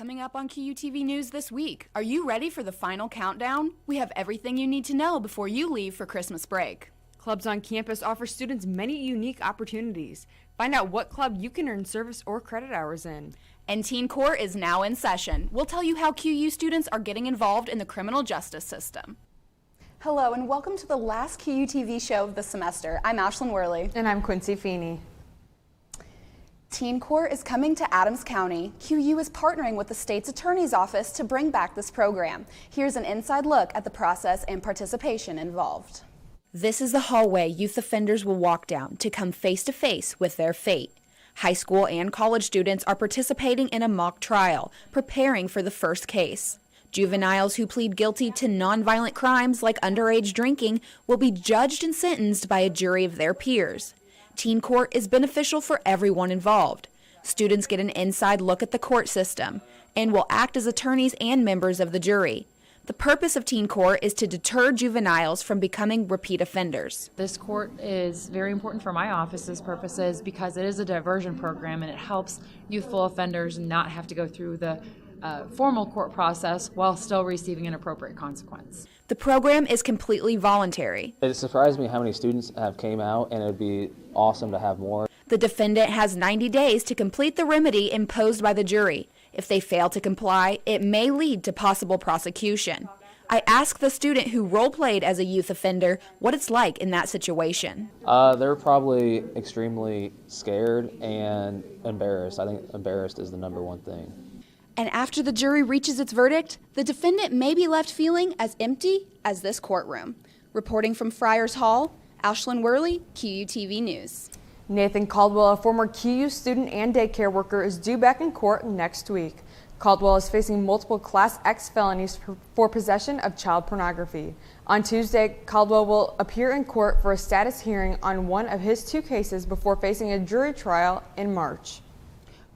Coming up on QUTV News this week, are you ready for the final countdown? We have everything you need to know before you leave for Christmas break. Clubs on campus offer students many unique opportunities. Find out what club you can earn service or credit hours in. And Teen Court is now in session. We'll tell you how QU students are getting involved in the criminal justice system. Hello and welcome to the last QUTV show of the semester. I'm Ashlyn Worley. And I'm Quincy Feeney. Teen Court is coming to Adams County. QU is partnering with the state's attorney's office to bring back this program. Here's an inside look at the process and participation involved. This is the hallway youth offenders will walk down to come face to face with their fate. High school and college students are participating in a mock trial, preparing for the first case. Juveniles who plead guilty to nonviolent crimes like underage drinking will be judged and sentenced by a jury of their peers. Teen Court is beneficial for everyone involved. Students get an inside look at the court system and will act as attorneys and members of the jury. The purpose of Teen Court is to deter juveniles from becoming repeat offenders. This court is very important for my office's purposes because it is a diversion program and it helps youthful offenders not have to go through the formal court process while still receiving an appropriate consequence. The program is completely voluntary. It surprised me how many students have came out, and it would be awesome to have more. The defendant has 90 days to complete the remedy imposed by the jury. If they fail to comply, it may lead to possible prosecution. I asked the student who role-played as a youth offender what it's like in that situation. They're probably extremely scared and embarrassed. I think embarrassed is the number one thing. And after the jury reaches its verdict, the defendant may be left feeling as empty as this courtroom. Reporting from Friars Hall, Ashlyn Worley, QUTV News. Nathan Caldwell, a former QU student and daycare worker, is due back in court next week. Caldwell is facing multiple Class X felonies for possession of child pornography. On Tuesday, Caldwell will appear in court for a status hearing on one of his two cases before facing a jury trial in March.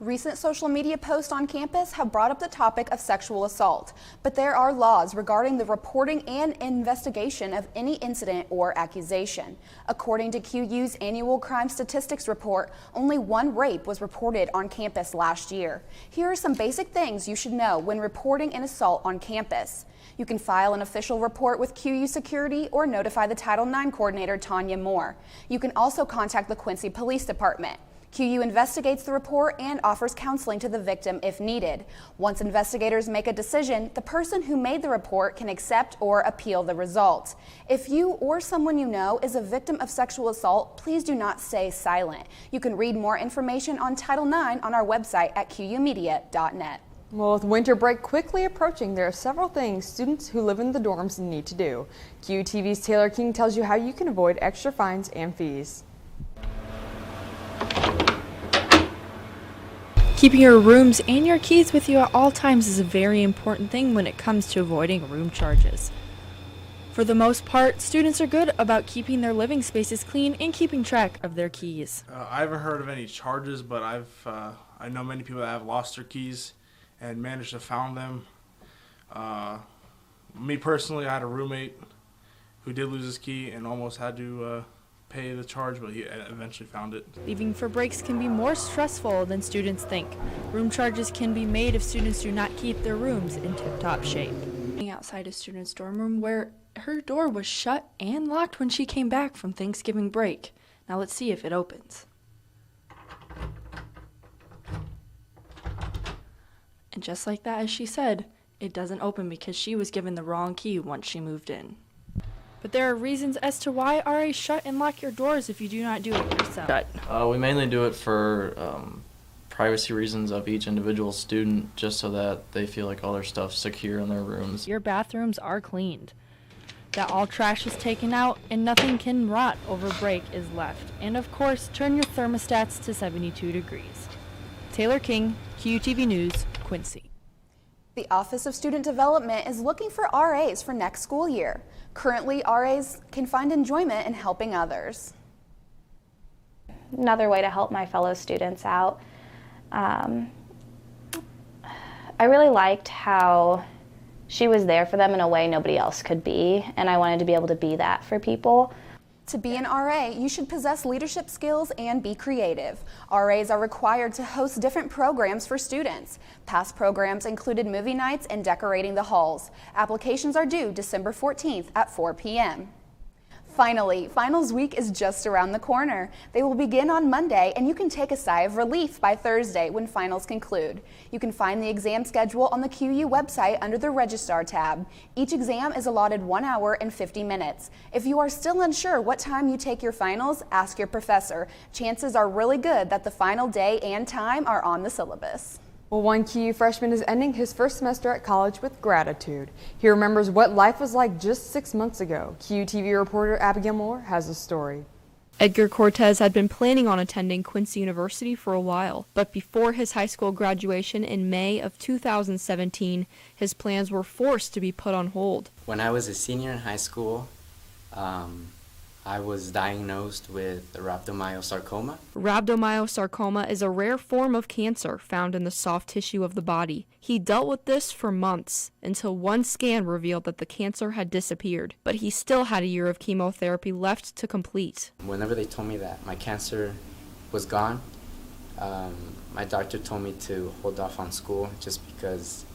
Recent social media posts on campus have brought up the topic of sexual assault, but there are laws regarding the reporting and investigation of any incident or accusation. According to QU's annual crime statistics report, only one rape was reported on campus last year. Here are some basic things you should know when reporting an assault on campus. You can file an official report with QU Security or notify the Title IX coordinator, Tanya Moore. You can also contact the Quincy Police Department. QU investigates the report and offers counseling to the victim if needed. Once investigators make a decision, the person who made the report can accept or appeal the result. If you or someone you know is a victim of sexual assault, please do not stay silent. You can read more information on Title IX on our website at QUmedia.net. Well, with winter break quickly approaching, there are several things students who live in the dorms need to do. QUTV's Taylor King tells you how you can avoid extra fines and fees. Keeping your rooms and your keys with you at all times is a very important thing when it comes to avoiding room charges. For the most part, students are good about keeping their living spaces clean and keeping track of their keys. I haven't heard of any charges, but I know many people that have lost their keys and managed to found them. Me personally, I had a roommate who did lose his key and almost had to pay the charge, but he eventually found it. Leaving for breaks can be more stressful than students think. Room charges can be made if students do not keep their rooms in tip-top shape. Outside a student's dorm room where her door was shut and locked when she came back from Thanksgiving break. Now let's see if it opens. And just like that, as she said, it doesn't open because she was given the wrong key once she moved in. But there are reasons as to why RA shut and lock your doors if you do not do it yourself. We mainly do it for privacy reasons of each individual student, just so that they feel like all their stuff's secure in their rooms. Your bathrooms are cleaned, that all trash is taken out, and nothing can rot over break is left. And of course, turn your thermostats to 72 degrees. Taylor King, QUTV News, Quincy. The Office of Student Development is looking for RAs for next school year. Currently, RAs can find enjoyment in helping others. Another way to help my fellow students out. I really liked how she was there for them in a way nobody else could be, and I wanted to be able to be that for people. To be an RA, you should possess leadership skills and be creative. RAs are required to host different programs for students. Past programs included movie nights and decorating the halls. Applications are due December 14th at 4 p.m. Finally, finals week is just around the corner. They will begin on Monday, and you can take a sigh of relief by Thursday when finals conclude. You can find the exam schedule on the QU website under the Registrar tab. Each exam is allotted 1 hour and 50 minutes. If you are still unsure what time you take your finals, ask your professor. Chances are really good that the final day and time are on the syllabus. Well, one QU freshman is ending his first semester at college with gratitude. He remembers what life was like just 6 months ago. QUTV reporter Abigail Moore has a story. Edgar Cortez had been planning on attending Quincy University for a while, but before his high school graduation in May of 2017, his plans were forced to be put on hold. When I was a senior in high school, I was diagnosed with rhabdomyosarcoma. Rhabdomyosarcoma is a rare form of cancer found in the soft tissue of the body. He dealt with this for months until one scan revealed that the cancer had disappeared, but he still had a year of chemotherapy left to complete. Whenever they told me that my cancer was gone, my doctor told me to hold off on school just because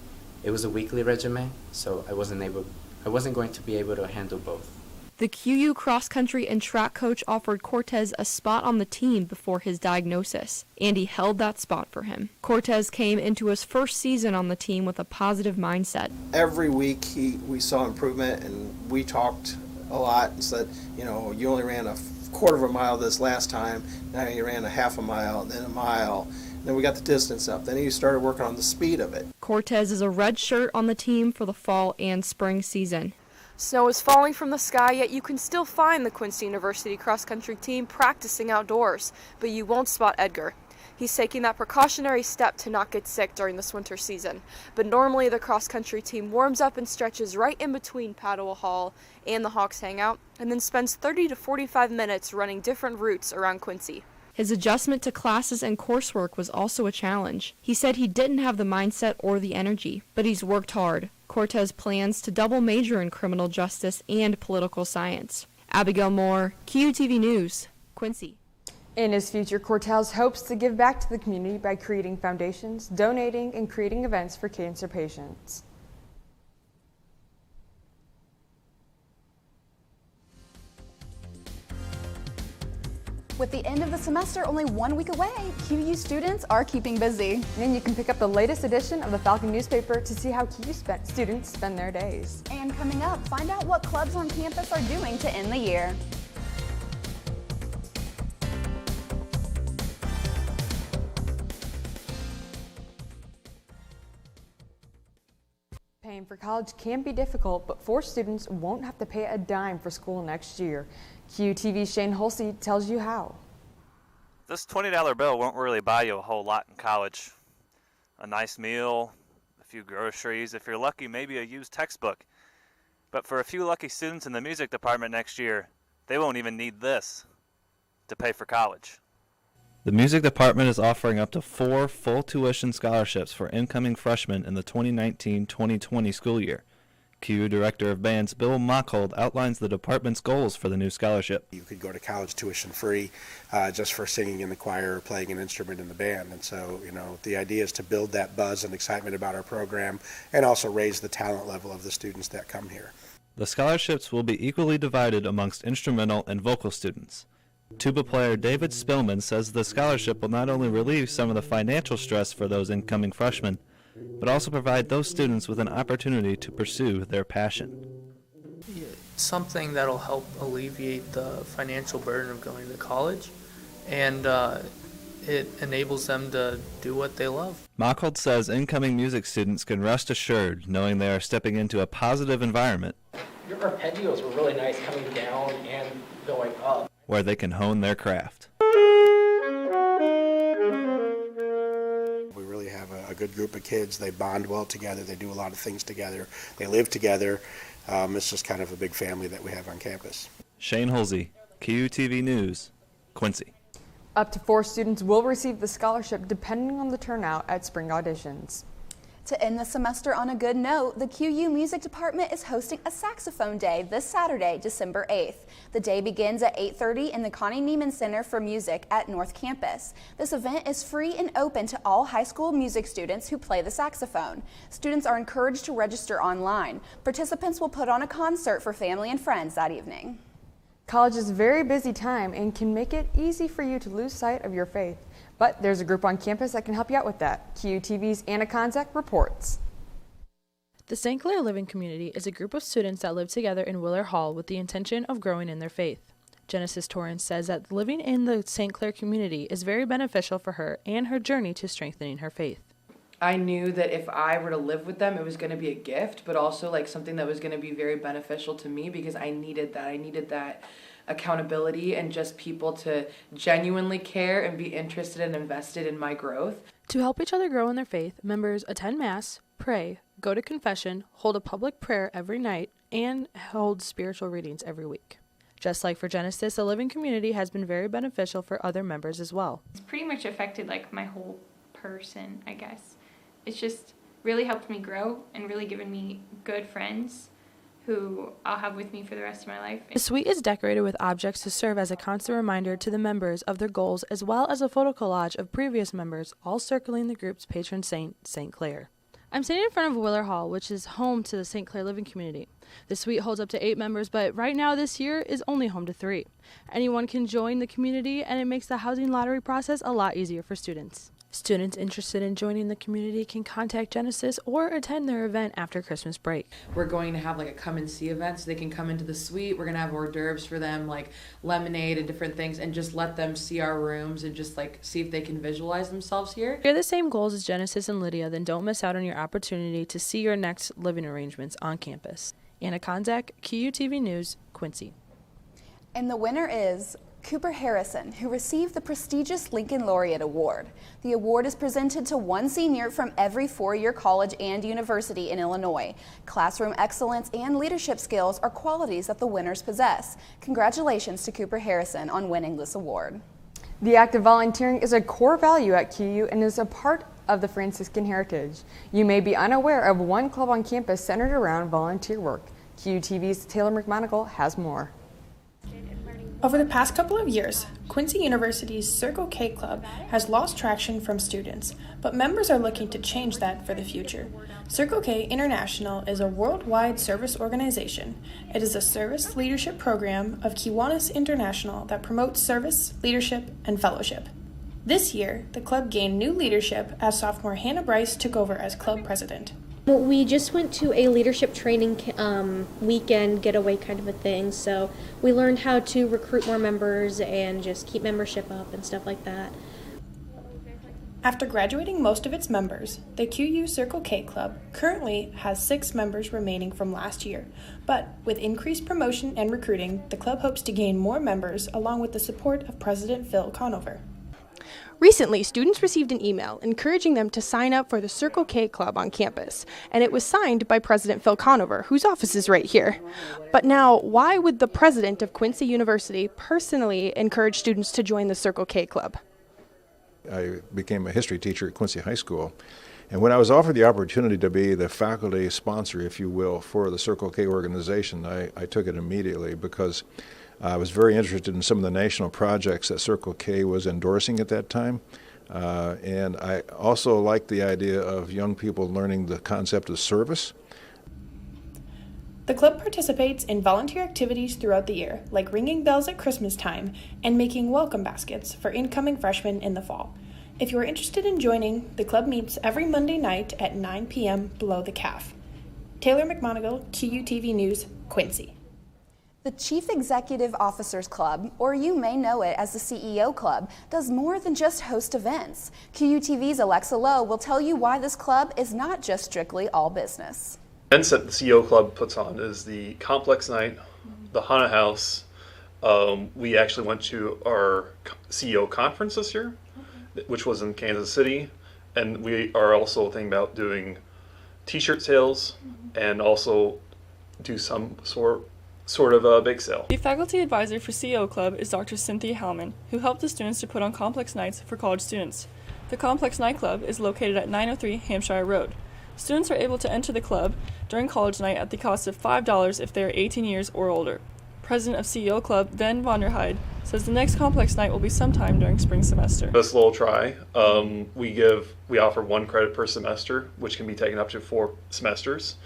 it was a weekly regimen, so I wasn't going to be able to handle both. The QU cross-country and track coach offered Cortez a spot on the team before his diagnosis, and he held that spot for him. Cortez came into his first season on the team with a positive mindset. Every week we saw improvement, and we talked a lot and said, you only ran a quarter of a mile this last time, now you ran a half a mile, then a mile. Then we got the distance up. Then he started working on the speed of it. Cortez is a red shirt on the team for the fall and spring season. Snow is falling from the sky, yet you can still find the Quincy University cross-country team practicing outdoors, but you won't spot Edgar. He's taking that precautionary step to not get sick during this winter season, but normally the cross-country team warms up and stretches right in between Padua Hall and the Hawks Hangout, and then spends 30 to 45 minutes running different routes around Quincy. His adjustment to classes and coursework was also a challenge. He said he didn't have the mindset or the energy, but he's worked hard. Cortez plans to double major in criminal justice and political science. Abigail Moore, QUTV News, Quincy. In his future, Cortez hopes to give back to the community by creating foundations, donating, and creating events for cancer patients. With the end of the semester only 1 week away, QU students are keeping busy. And you can pick up the latest edition of the Falcon newspaper to see how QU students spend their days. And coming up, find out what clubs on campus are doing to end the year. Paying for college can be difficult, but 4 students won't have to pay a dime for school next year. QTV's Shane Hulsey tells you how. This $20 bill won't really buy you a whole lot in college. A nice meal, a few groceries, if you're lucky, maybe a used textbook. But for a few lucky students in the music department next year, they won't even need this to pay for college. The music department is offering up to 4 full tuition scholarships for incoming freshmen in the 2019-2020 school year. QU Director of Bands Bill Mockhold outlines the department's goals for the new scholarship. You could go to college tuition free just for singing in the choir or playing an instrument in the band. And so, the idea is to build that buzz and excitement about our program and also raise the talent level of the students that come here. The scholarships will be equally divided amongst instrumental and vocal students. Tuba player David Spillman says the scholarship will not only relieve some of the financial stress for those incoming freshmen, but also provide those students with an opportunity to pursue their passion. Something that'll help alleviate the financial burden of going to college, and it enables them to do what they love. Mockhold says incoming music students can rest assured knowing they are stepping into a positive environment. Your arpeggios were really nice coming down and going up, where they can hone their craft. A good group of kids. They bond well together. They do a lot of things together. They live together. It's just kind of a big family that we have on campus. Shane Hulsey, QUTV News, Quincy. Up to 4 students will receive the scholarship depending on the turnout at spring auditions. To end the semester on a good note, the QU Music Department is hosting a saxophone day this Saturday, December 8th. The day begins at 8:30 in the Connie Neiman Center for Music at North Campus. This event is free and open to all high school music students who play the saxophone. Students are encouraged to register online. Participants will put on a concert for family and friends that evening. College is a very busy time and can make it easy for you to lose sight of your faith. But there's a group on campus that can help you out with that. QUTV's Anna Konzak reports. The St. Clair Living Community is a group of students that live together in Willard Hall with the intention of growing in their faith. Genesis Torrance says that living in the St. Clair community is very beneficial for her and her journey to strengthening her faith. I knew that if I were to live with them, it was going to be a gift, but also like something that was going to be very beneficial to me because I needed that. I needed that accountability and just people to genuinely care and be interested and invested in my growth. To help each other grow in their faith, members attend Mass, pray, go to confession, hold a public prayer every night, and hold spiritual readings every week. Just like for Genesis, the living community has been very beneficial for other members as well. It's pretty much affected like my whole person, I guess. It's just really helped me grow and really given me good friends who I'll have with me for the rest of my life. The suite is decorated with objects to serve as a constant reminder to the members of their goals, as well as a photo collage of previous members, all circling the group's patron saint, St. Clair. I'm standing in front of Willard Hall, which is home to the St. Clair Living Community. The suite holds up to 8 members, but right now this year is only home to 3. Anyone can join the community, and it makes the housing lottery process a lot easier for students. Students interested in joining the community can contact Genesis or attend their event after Christmas break. We're going to have like a come and see event so they can come into the suite. We're going to have hors d'oeuvres for them, like lemonade and different things, and just let them see our rooms and just like see if they can visualize themselves here. If you have the same goals as Genesis and Lydia, then don't miss out on your opportunity to see your next living arrangements on campus. Anna Konzak, QUTV News, Quincy. And the winner is Cooper Harrison, who received the prestigious Lincoln Laureate Award. The award is presented to one senior from every four-year college and university in Illinois. Classroom excellence and leadership skills are qualities that the winners possess. Congratulations to Cooper Harrison on winning this award. The act of volunteering is a core value at QU and is a part of the Franciscan heritage. You may be unaware of one club on campus centered around volunteer work. QUTV's Taylor McMonigal has more. Over the past couple of years, Quincy University's Circle K Club has lost traction from students, but members are looking to change that for the future. Circle K International is a worldwide service organization. It is a service leadership program of Kiwanis International that promotes service, leadership, and fellowship. This year, the club gained new leadership as sophomore Hannah Bryce took over as club president. Well, we just went to a leadership training weekend getaway kind of a thing, so we learned how to recruit more members and just keep membership up and stuff like that. After graduating most of its members, the QU Circle K Club currently has 6 members remaining from last year, but with increased promotion and recruiting, the club hopes to gain more members along with the support of President Phil Conover. Recently, students received an email encouraging them to sign up for the Circle K Club on campus, and it was signed by President Phil Conover, whose office is right here. But now, why would the president of Quincy University personally encourage students to join the Circle K Club? I became a history teacher at Quincy High School, and when I was offered the opportunity to be the faculty sponsor, if you will, for the Circle K organization, I took it immediately because I was very interested in some of the national projects that Circle K was endorsing at that time, and I also liked the idea of young people learning the concept of service. The club participates in volunteer activities throughout the year, like ringing bells at Christmas time and making welcome baskets for incoming freshmen in the fall. If you are interested in joining, the club meets every Monday night at 9 p.m. below the CAF. Taylor McMonigal, QUTV News, Quincy. The Chief Executive Officers Club, or you may know it as the CEO Club, does more than just host events. QUTV's Alexa Lowe will tell you why this club is not just strictly all business. Events that the CEO Club puts on is the Complex Night, the Haunted House. We actually went to our CEO conference this year, which was in Kansas City, and we are also thinking about doing t-shirt sales and also do some sort of a bake sale. The faculty advisor for CEO Club is Dr. Cynthia Hellman, who helped the students to put on complex nights for college students. The Complex Night Club is located at 903 Hampshire Road. Students are able to enter the club during college night at the cost of $5 if they are 18 years or older. President of CEO Club, Van Vonderheide, says the next complex night will be sometime during spring semester. This little try, we offer 1 credit per semester, which can be taken up to 4 semesters.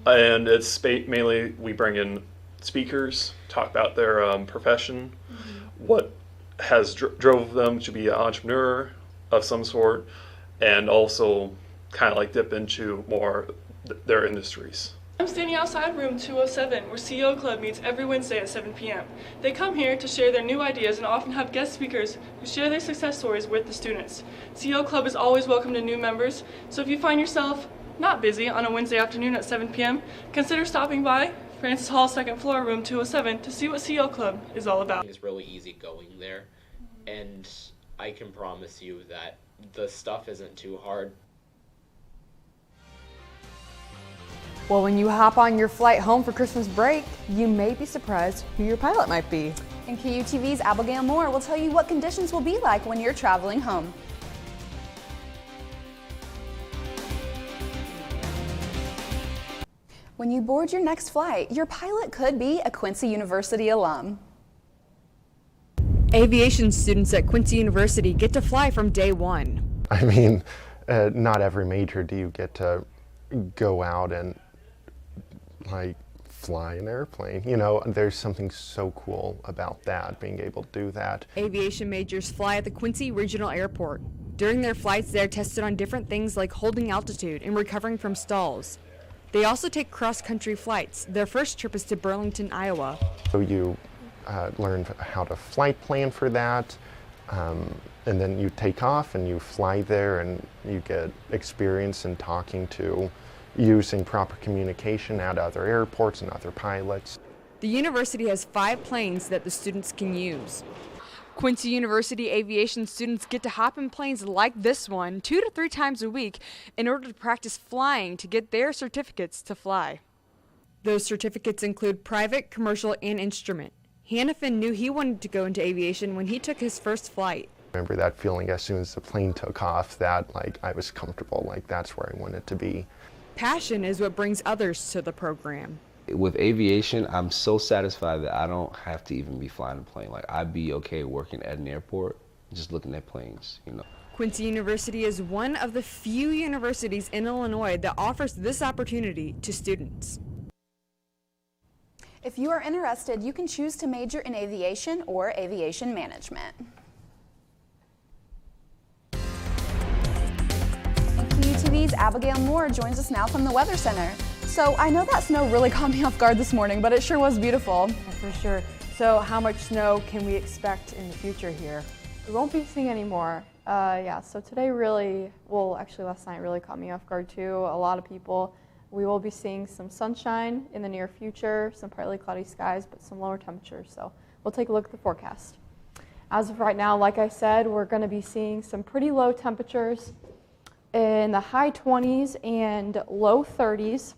And it's mainly we bring in speakers, talk about their profession, what has drove them to be an entrepreneur of some sort, and also kind of like dip into more their industries. I'm standing outside room 207, where CEO Club meets every Wednesday at 7 p.m. They come here to share their new ideas and often have guest speakers who share their success stories with the students. CEO Club is always welcome to new members, so if you find yourself not busy on a Wednesday afternoon at 7 p.m., consider stopping by Francis Hall, 2nd floor, room 207, to see what CEO Club is all about. It's really easy going there, and I can promise you that the stuff isn't too hard. Well, when you hop on your flight home for Christmas break, you may be surprised who your pilot might be. And QUTV's Abigail Moore will tell you what conditions will be like when you're traveling home. When you board your next flight, your pilot could be a Quincy University alum. Aviation students at Quincy University get to fly from day one. I mean, not every major do you get to go out and like fly an airplane. You know, there's something so cool about that, being able to do that. Aviation majors fly at the Quincy Regional Airport. During their flights, they're tested on different things like holding altitude and recovering from stalls. They also take cross-country flights. Their first trip is to Burlington, Iowa. So you learn how to flight plan for that, and then you take off and you fly there and you get experience in talking to, using proper communication at other airports and other pilots. The university has 5 planes that the students can use. Quincy University aviation students get to hop in planes like this one 2 to 3 times a week in order to practice flying to get their certificates to fly. Those certificates include private, commercial, and instrument. Hannafin knew he wanted to go into aviation when he took his first flight. I remember that feeling as soon as the plane took off, that like I was comfortable, like that's where I wanted to be. Passion is what brings others to the program. With aviation, I'm so satisfied that I don't have to even be flying a plane. Like, I'd be okay working at an airport, just looking at planes, you know. Quincy University is one of the few universities in Illinois that offers this opportunity to students. If you are interested, you can choose to major in aviation or aviation management. And QUTV's Abigail Moore joins us now from the Weather Center. So I know that snow really caught me off guard this morning, but it sure was beautiful. For sure. So how much snow can we expect in the future here? We won't be seeing any more. Yeah, so today really, well, actually last night really caught me off guard too. A lot of people. We will be seeing some sunshine in the near future, some partly cloudy skies, but some lower temperatures. So we'll take a look at the forecast. As of right now, like I said, we're going to be seeing some pretty low temperatures in the high 20s and low 30s.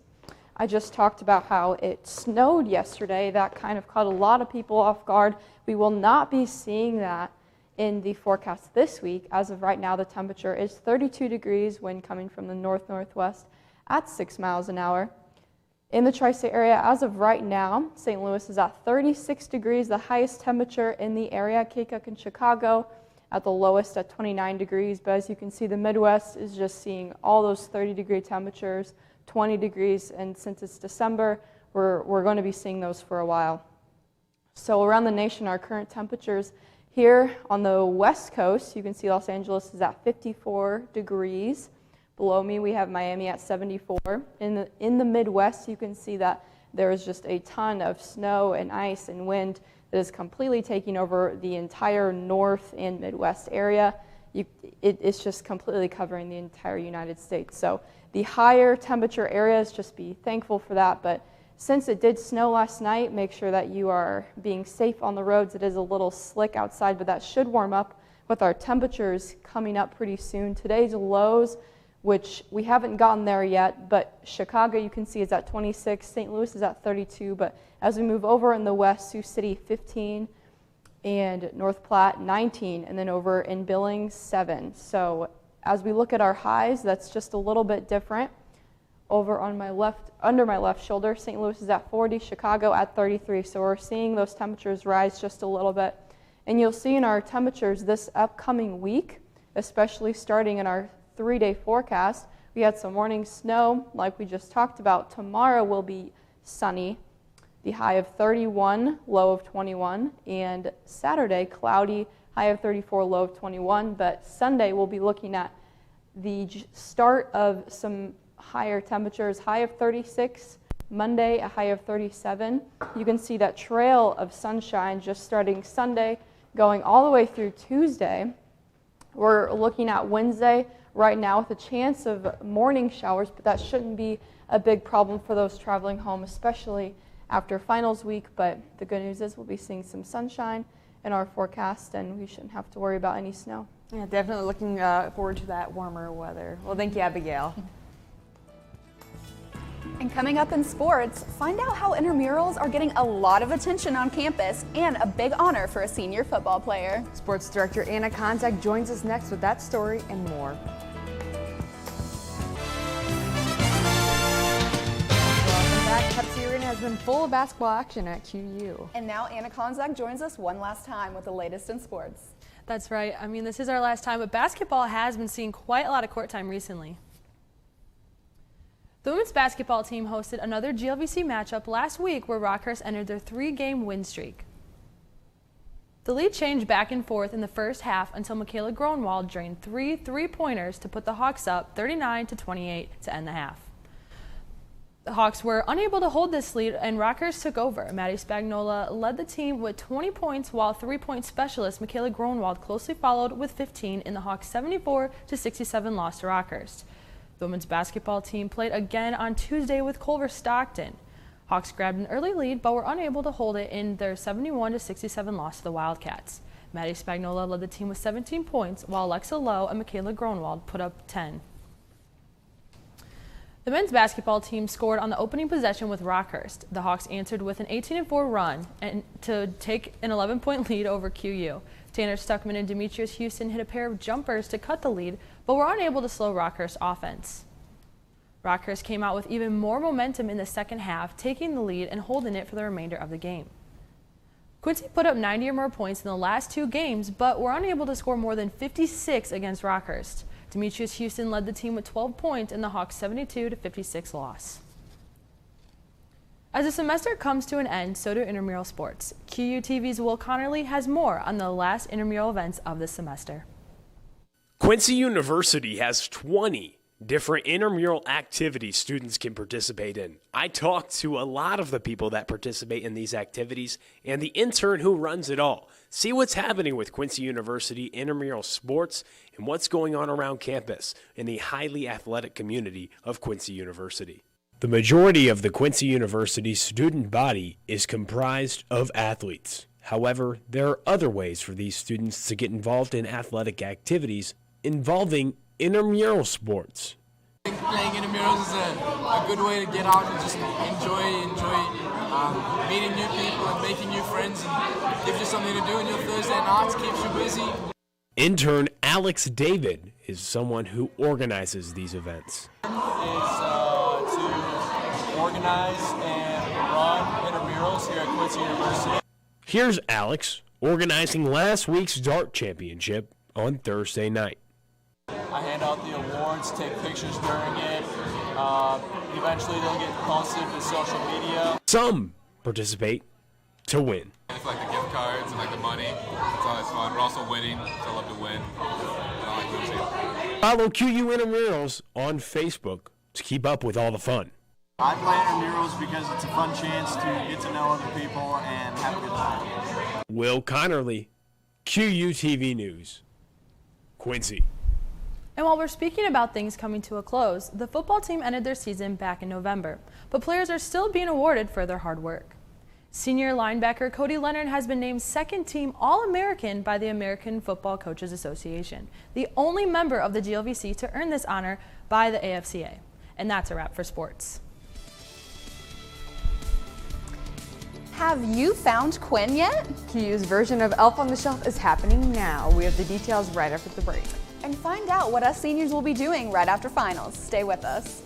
I just talked about how it snowed yesterday. That kind of caught a lot of people off guard. We will not be seeing that in the forecast this week. As of right now, the temperature is 32 degrees, wind coming from the north-northwest at 6 miles an hour. In the tri-state area, as of right now, St. Louis is at 36 degrees, the highest temperature in the area. Keokuk and Chicago at the lowest at 29 degrees. But as you can see, the Midwest is just seeing all those 30-degree temperatures, 20 degrees, and since it's December, we're going to be seeing those for a while. So around the nation, our current temperatures here on the west coast, you can see Los Angeles is at 54 degrees. Below me, we have Miami at 74. In the Midwest, you can see that there is just a ton of snow and ice and wind that is completely taking over the entire north and Midwest area. It's just completely covering the entire United States. So the higher temperature areas, just be thankful for that. But since it did snow last night, make sure that you are being safe on the roads. It is a little slick outside, but that should warm up with our temperatures coming up pretty soon. Today's lows, which we haven't gotten there yet, but Chicago, you can see, is at 26. St. Louis is at 32. But as we move over in the west, Sioux City, 15. And North Platte, 19. And then over in Billings, 7. So as we look at our highs, that's just a little bit different. over on my left, under my left shoulder. St. Louis is at 40, Chicago at 33. So we're seeing those temperatures rise just a little bit. And you'll see in our temperatures this upcoming week, especially starting in our 3-day forecast, we had some morning snow like we just talked about. Tomorrow will be sunny, the high of 31, low of 21, and Saturday cloudy, high of 34, low of 21. But Sunday we'll be looking at the start of some higher temperatures, high of 36, Monday a high of 37. You can see that trail of sunshine just starting Sunday, going all the way through Tuesday. We're looking at Wednesday right now with a chance of morning showers, but that shouldn't be a big problem for those traveling home, especially after finals week. But the good news is we'll be seeing some sunshine in our forecast, and we shouldn't have to worry about any snow. Yeah, definitely looking forward to that warmer weather. Well, thank you, Abigail. And coming up in sports, find out how intramurals are getting a lot of attention on campus and a big honor for a senior football player. Sports director Anna Konzak joins us next with that story and more. Welcome back. Pepsi Arena has been full of basketball action at QU. And now Anna Konzak joins us one last time with the latest in sports. That's right. I mean, this is our last time, but basketball has been seeing quite a lot of court time recently. The women's basketball team hosted another GLVC matchup last week where Rockhurst entered their 3-game win streak. The lead changed back and forth in the first half until Michaela Gronwald drained 3 three-pointers to put the Hawks up 39-28 to end the half. The Hawks were unable to hold this lead and Rockhurst took over. Maddie Spagnola led the team with 20 points while 3-point specialist Michaela Gronwald closely followed with 15 in the Hawks' 74-67 loss to Rockhurst. The women's basketball team played again on Tuesday with Culver Stockton. Hawks grabbed an early lead but were unable to hold it in their 71-67 loss to the Wildcats. Maddie Spagnola led the team with 17 points while Alexa Lowe and Michaela Gronwald put up 10. The men's basketball team scored on the opening possession with Rockhurst. The Hawks answered with an 18-4 run and to take an 11-point lead over QU. Tanner Stuckman and Demetrius Houston hit a pair of jumpers to cut the lead, but were unable to slow Rockhurst's offense. Rockhurst came out with even more momentum in the second half, taking the lead and holding it for the remainder of the game. Quincy put up 90 or more points in the last 2 games, but were unable to score more than 56 against Rockhurst. Demetrius Houston led the team with 12 points in the Hawks' 72-56 loss. As the semester comes to an end, so do intramural sports. QUTV's Will Connerly has more on the last intramural events of the semester. Quincy University has 20 different intramural activities students can participate in. I talked to a lot of the people that participate in these activities and the intern who runs it all. See what's happening with Quincy University intramural sports and what's going on around campus in the highly athletic community of Quincy University. The majority of the Quincy University student body is comprised of athletes. However, there are other ways for these students to get involved in athletic activities involving intramural sports. Playing intramurals is a good way to get out and just enjoy meeting new people and making new friends, and gives you something to do in your Thursday nights, keeps you busy. Intern Alex David is someone who organizes these events. To organize and run intramurals here at Quincy University. Here's Alex organizing last week's dart championship on Thursday night. I hand out the awards, take pictures during it. Eventually they'll get posted to social media. Some participate to win. It's like the gift cards and like the money. It's always fun. We're also winning, so I love to win. I like losing. Follow QU Intramurals on Facebook to keep up with all the fun. I play intramurals because it's a fun chance to get to know other people and have a good time. Will Connerly, QUTV News, Quincy. And while we're speaking about things coming to a close, the football team ended their season back in November, but players are still being awarded for their hard work. Senior linebacker Cody Leonard has been named second-team All-American by the American Football Coaches Association, the only member of the GLVC to earn this honor by the AFCA. And that's a wrap for sports. Have you found Quinn yet? QU's version of Elf on the Shelf is happening now. We have the details right after the break. And find out what us seniors will be doing right after finals. Stay with us.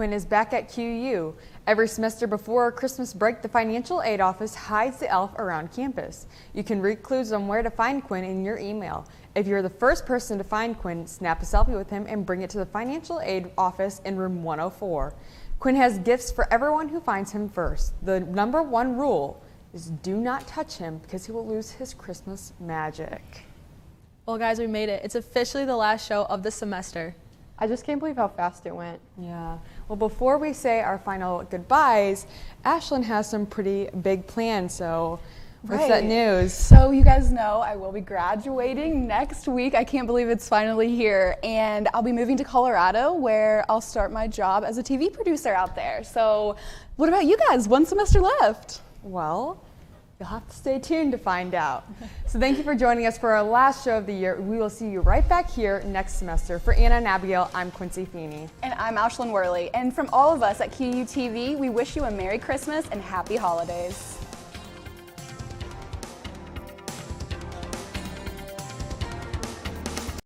Quinn is back at QU. Every semester before Christmas break, the financial aid office hides the elf around campus. You can read clues on where to find Quinn in your email. If you're the first person to find Quinn, snap a selfie with him and bring it to the financial aid office in room 104. Quinn has gifts for everyone who finds him first. The number one rule is do not touch him because he will lose his Christmas magic. Well, guys, we made it. It's officially the last show of the semester. I just can't believe how fast it went. Yeah. Well, before we say our final goodbyes, Ashlyn has some pretty big plans, so what's that news? So you guys know I will be graduating next week. I can't believe it's finally here. And I'll be moving to Colorado where I'll start my job as a TV producer out there. So what about you guys? One semester left. Well, you'll have to stay tuned to find out. So thank you for joining us for our last show of the year. We will see you right back here next semester. For Anna and Abigail, I'm Quincy Feeney. And I'm Ashlyn Worley. And from all of us at QUTV, we wish you a Merry Christmas and Happy Holidays.